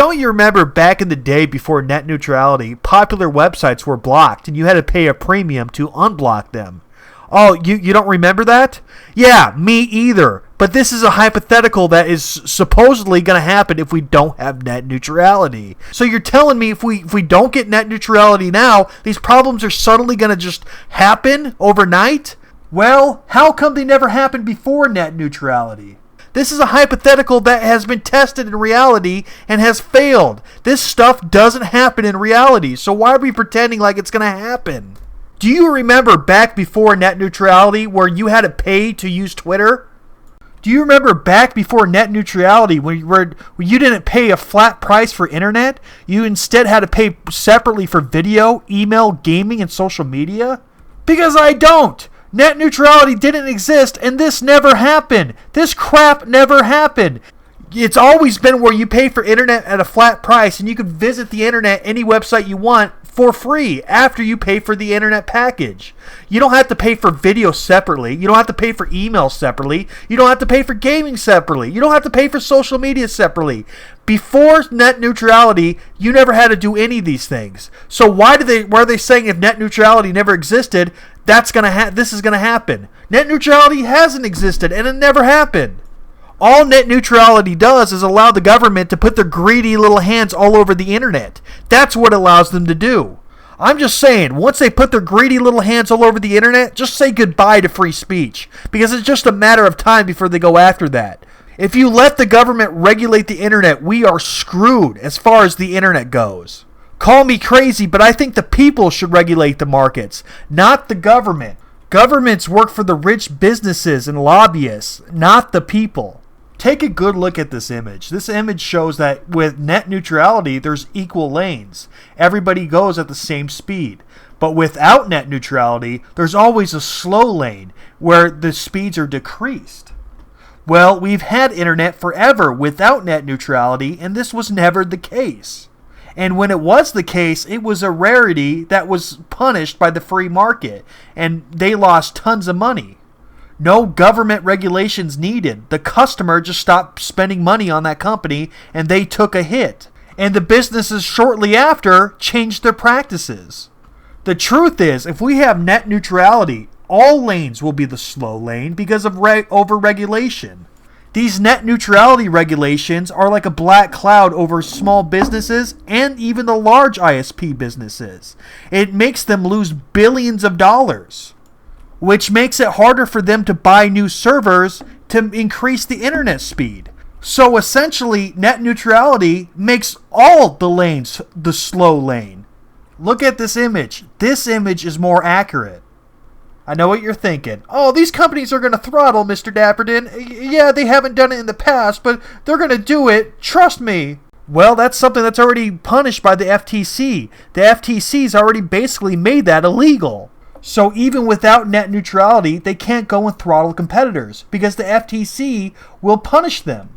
Don't you remember back in the day before net neutrality, popular websites were blocked and you had to pay a premium to unblock them? Oh, you don't remember that? Yeah, me either. But this is a hypothetical that is supposedly going to happen if we don't have net neutrality. So you're telling me if we don't get net neutrality now, these problems are suddenly going to just happen overnight? Well, how come they never happened before net neutrality? This is a hypothetical that has been tested in reality and has failed. This stuff doesn't happen in reality, so why are we pretending like it's going to happen? Do you remember back before net neutrality where you had to pay to use Twitter? Do you remember back before net neutrality when you didn't pay a flat price for internet? You instead had to pay separately for video, email, gaming, and social media? Because I don't! Net neutrality didn't exist, and this never happened. This crap never happened. It's always been where you pay for internet at a flat price, and you can visit the internet any website you want for free after you pay for the internet package. You don't have to pay for video separately. You don't have to pay for email separately. You don't have to pay for gaming separately. You don't have to pay for social media separately. Before net neutrality, you never had to do any of these things. So why are they saying if net neutrality never existed, this is gonna happen? Net neutrality hasn't existed, and it never happened. All net neutrality does is allow the government to put their greedy little hands all over the internet. That's what it allows them to do. I'm just saying, once they put their greedy little hands all over the internet, just say goodbye to free speech, because it's just a matter of time before they go after that. If you let the government regulate the internet, we are screwed as far as the internet goes. Call me crazy, but I think the people should regulate the markets, not the government. Governments work for the rich businesses and lobbyists, not the people. Take a good look at this image. This image shows that with net neutrality, there's equal lanes. Everybody goes at the same speed. But without net neutrality, there's always a slow lane where the speeds are decreased. Well, we've had internet forever without net neutrality, and this was never the case. And when it was the case, it was a rarity that was punished by the free market, and they lost tons of money. No government regulations needed. The customer just stopped spending money on that company, and they took a hit. And the businesses shortly after changed their practices. The truth is, if we have net neutrality, all lanes will be the slow lane because of over-regulation. These net neutrality regulations are like a black cloud over small businesses and even the large ISP businesses. It makes them lose billions of dollars, which makes it harder for them to buy new servers to increase the internet speed. So essentially, net neutrality makes all the lanes the slow lane. Look at this image. This image is more accurate. I know what you're thinking. Oh, these companies are going to throttle, Mr. Dapperton. Yeah, they haven't done it in the past, but they're going to do it. Trust me. Well, that's something that's already punished by the FTC. The FTC's already basically made that illegal. So even without net neutrality, they can't go and throttle competitors because the FTC will punish them.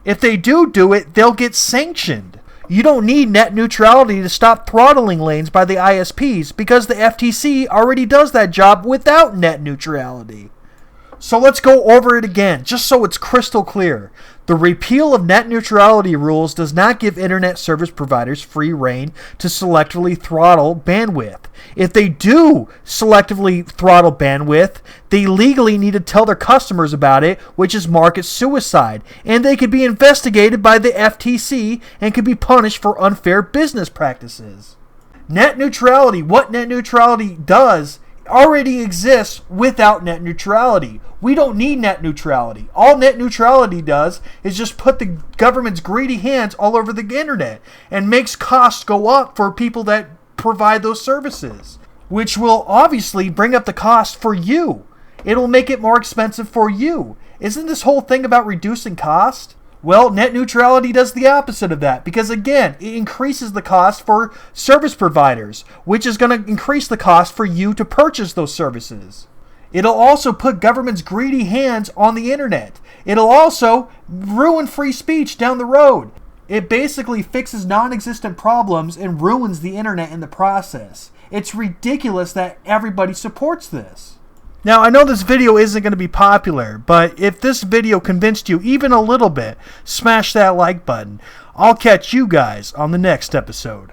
If they do it, they'll get sanctioned. You don't need net neutrality to stop throttling lanes by the ISPs because the FTC already does that job without net neutrality. So let's go over it again, just so it's crystal clear. The repeal of net neutrality rules does not give internet service providers free rein to selectively throttle bandwidth. If they do selectively throttle bandwidth, they legally need to tell their customers about it, which is market suicide, and they could be investigated by the FTC and could be punished for unfair business practices. Net neutrality, what net neutrality does, already exists without net neutrality. We don't need net neutrality. All net neutrality does is just put the government's greedy hands all over the internet and makes costs go up for people that provide those services, which will obviously bring up the cost for you. It'll make it more expensive for you. Isn't this whole thing about reducing cost? Well, net neutrality does the opposite of that because, again, it increases the cost for service providers, which is going to increase the cost for you to purchase those services. It'll also put government's greedy hands on the internet. It'll also ruin free speech down the road. It basically fixes non-existent problems and ruins the internet in the process. It's ridiculous that everybody supports this. Now, I know this video isn't going to be popular, but if this video convinced you even a little bit, smash that like button. I'll catch you guys on the next episode.